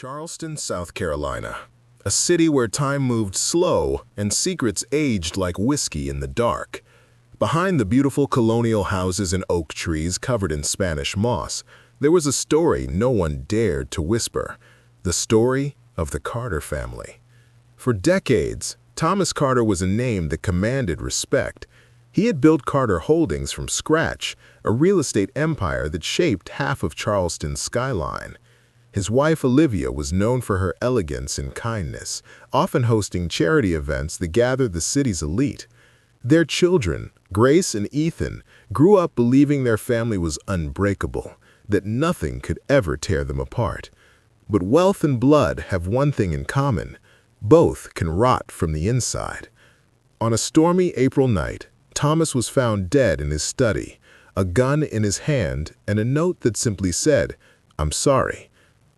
Charleston, South Carolina, a city where time moved slow and secrets aged like whiskey in the dark. Behind the beautiful colonial houses and oak trees covered in Spanish moss, there was a story no one dared to whisper, the story of the Carter family. For decades, Thomas Carter was a name that commanded respect. He had built Carter Holdings from scratch, a real estate empire that shaped half of Charleston's skyline. His wife Olivia was known for her elegance and kindness, often hosting charity events that gathered the city's elite. Their children, Grace and Ethan, grew up believing their family was unbreakable, that nothing could ever tear them apart. But wealth and blood have one thing in common: both can rot from the inside. On a stormy April night, Thomas was found dead in his study, a gun in his hand and a note that simply said, "I'm sorry."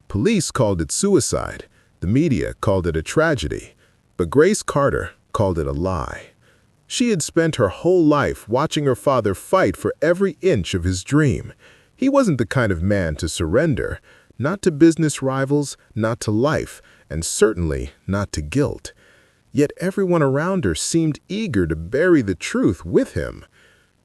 Police called it suicide, the media called it a tragedy, but Grace Carter called it a lie. She had spent her whole life watching her father fight for every inch of his dream. He wasn't the kind of man to surrender, not to business rivals, not to life, and certainly not to guilt. Yet everyone around her seemed eager to bury the truth with him.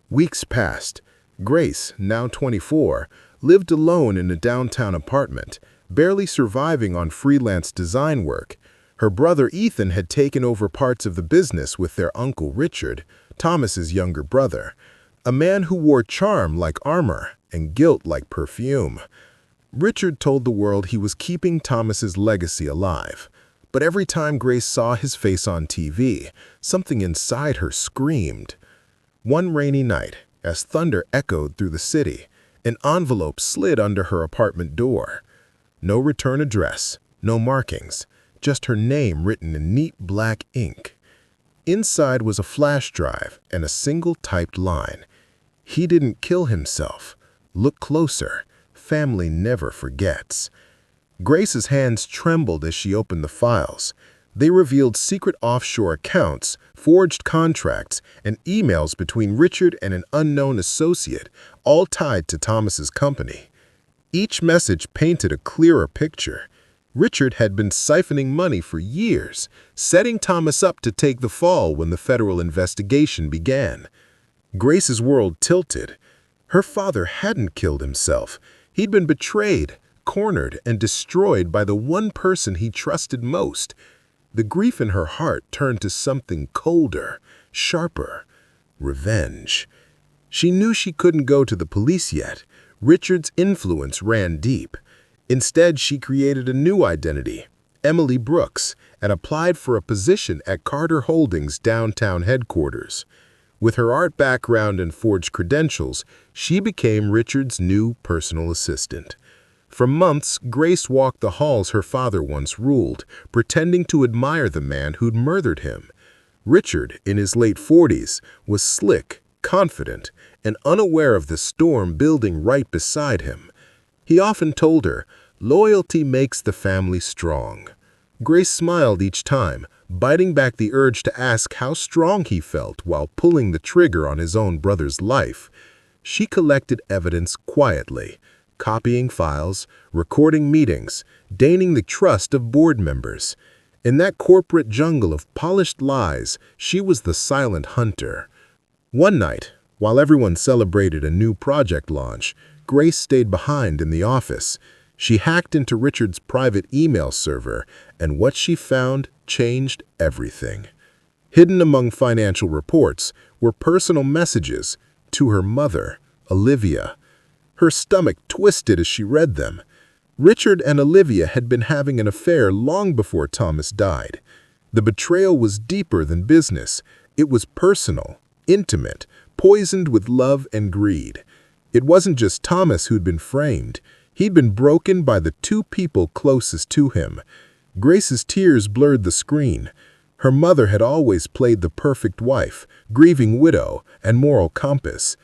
Weeks passed. Grace, now 24, lived alone in a downtown apartment, barely surviving on freelance design work. Her brother Ethan had taken over parts of the business with their uncle Richard, Thomas's younger brother, a man who wore charm like armor and guilt like perfume. Richard told the world he was keeping Thomas's legacy alive, but every time Grace saw his face on TV, something inside her screamed. One rainy night, as thunder echoed through the city, an envelope slid under her apartment door. No return address, no markings, just her name written in neat black ink. Inside was a flash drive and a single typed line. "He didn't kill himself. Look closer. Family never forgets." Grace's hands trembled as she opened the files. They revealed secret offshore accounts, forged contracts, and emails between Richard and an unknown associate, all tied to Thomas's company. Each message painted a clearer picture. Richard had been siphoning money for years, setting Thomas up to take the fall when the federal investigation began. Grace's world tilted. Her father hadn't killed himself. He'd been betrayed, cornered, and destroyed by the one person he trusted most. The grief in her heart turned to something colder, sharper: revenge. She knew she couldn't go to the police yet. Richard's influence ran deep. Instead, she created a new identity, Emily Brooks, and applied for a position at Carter Holdings' downtown headquarters. With her art background and forged credentials, she became Richard's new personal assistant. For months, Grace walked the halls her father once ruled, pretending to admire the man who'd murdered him. Richard, in his late 40s, was slick, confident, and unaware of the storm building right beside him. He often told her, "Loyalty makes the family strong." Grace smiled each time, biting back the urge to ask how strong he felt while pulling the trigger on his own brother's life. She collected evidence quietly, copying files, recording meetings, gaining the trust of board members. In that corporate jungle of polished lies, she was the silent hunter. One night, while everyone celebrated a new project launch, Grace stayed behind in the office. She hacked into Richard's private email server, and what she found changed everything. Hidden among financial reports were personal messages to her mother, Olivia. Her stomach twisted as she read them. Richard and Olivia had been having an affair long before Thomas died. The betrayal was deeper than business. It was personal, intimate, poisoned with love and greed. It wasn't just Thomas who'd been framed. He'd been broken by the two people closest to him. Grace's tears blurred the screen. Her mother had always played the perfect wife, grieving widow, and moral compass.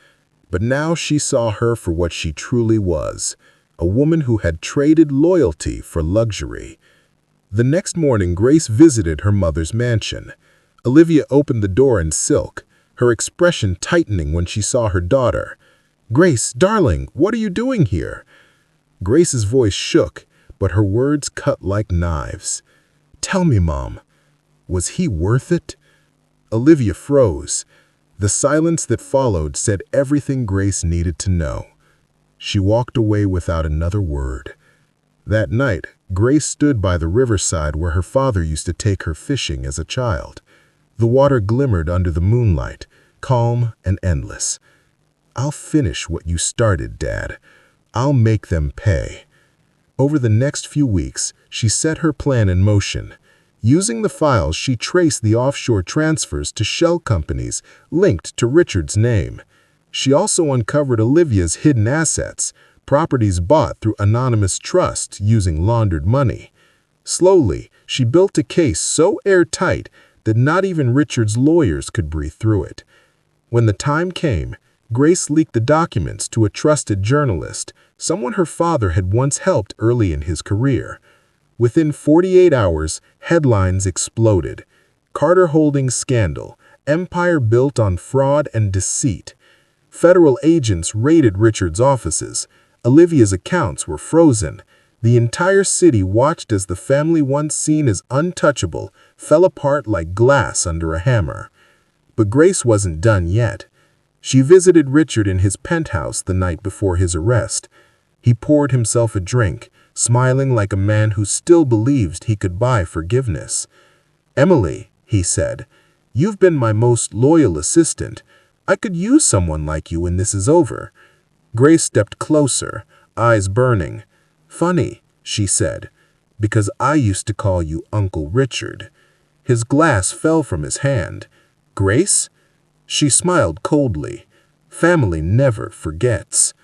But now she saw her for what she truly was, a woman who had traded loyalty for luxury. The next morning, Grace visited her mother's mansion. Olivia opened the door in silk, her expression tightening when she saw her daughter. "Grace, darling, what are you doing here?" Grace's voice shook, but her words cut like knives. "Tell me, Mom, was he worth it?" Olivia froze. The silence that followed said everything Grace needed to know. She walked away without another word. That night, Grace stood by the riverside where her father used to take her fishing as a child. The water glimmered under the moonlight, calm and endless. "I'll finish what you started, Dad. I'll make them pay." Over the next few weeks, she set her plan in motion. Using the files, she traced the offshore transfers to shell companies linked to Richard's name. She also uncovered Olivia's hidden assets, properties bought through anonymous trusts using laundered money. Slowly, she built a case so airtight that not even Richard's lawyers could breathe through it. When the time came, Grace leaked the documents to a trusted journalist, someone her father had once helped early in his career. Within 48 hours, headlines exploded. Carter Holdings scandal, empire built on fraud and deceit. Federal agents raided Richard's offices. Olivia's accounts were frozen. The entire city watched as the family once seen as untouchable fell apart like glass under a hammer. But Grace wasn't done yet. She visited Richard in his penthouse the night before his arrest. He poured himself a drink, smiling like a man who still believed he could buy forgiveness. "Emily," he said, "you've been my most loyal assistant. I could use someone like you when this is over." Grace stepped closer, eyes burning. "Funny," she said, "because I used to call you Uncle Richard." His glass fell from his hand. "Grace?" She smiled coldly. Family never forgets.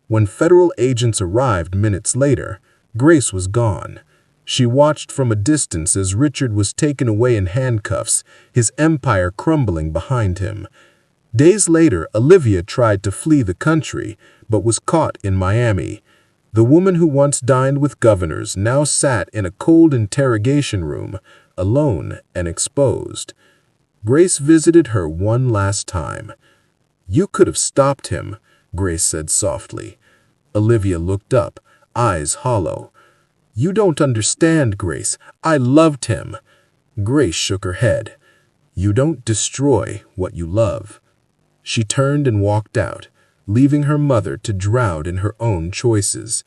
When federal agents arrived minutes later, Grace was gone. She watched from a distance as Richard was taken away in handcuffs, his empire crumbling behind him. Days later, Olivia tried to flee the country, but was caught in Miami. The woman who once dined with governors now sat in a cold interrogation room, alone and exposed. Grace visited her one last time. "You could have stopped him," Grace said softly. Olivia looked up, eyes hollow. "You don't understand, Grace. I loved him." Grace shook her head. "You don't destroy what you love." She turned and walked out, leaving her mother to drown in her own choices.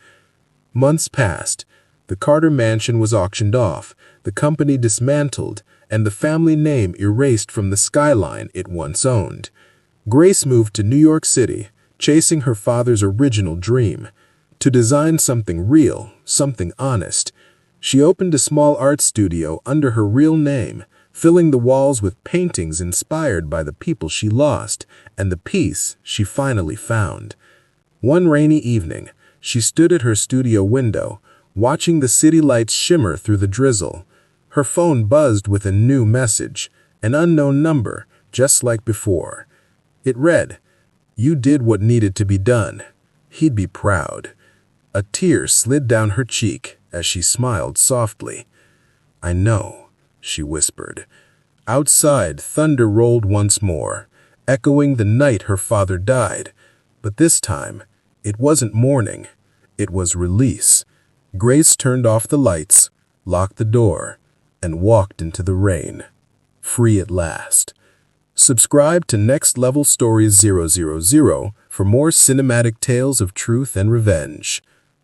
Months passed. The Carter mansion was auctioned off, the company dismantled, and the family name erased from the skyline it once owned. Grace moved to New York City, chasing her father's original dream, to design something real, something honest. She opened a small art studio under her real name, filling the walls with paintings inspired by the people she lost and the peace she finally found. One rainy evening, she stood at her studio window, watching the city lights shimmer through the drizzle. Her phone buzzed with a new message, an unknown number, just like before. It read, "You did what needed to be done. He'd be proud." A tear slid down her cheek as she smiled softly. "I know," she whispered. Outside, thunder rolled once more, echoing the night her father died. But this time, it wasn't mourning. It was release. Grace turned off the lights, locked the door, and walked into the rain. Free at last. Subscribe to Next Level Stories 000 for more cinematic tales of truth and revenge.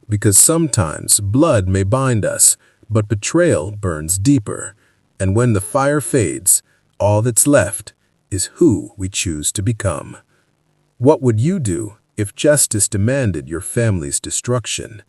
Because sometimes blood may bind us, but betrayal burns deeper. And when the fire fades, all that's left is who we choose to become. What would you do if justice demanded your family's destruction?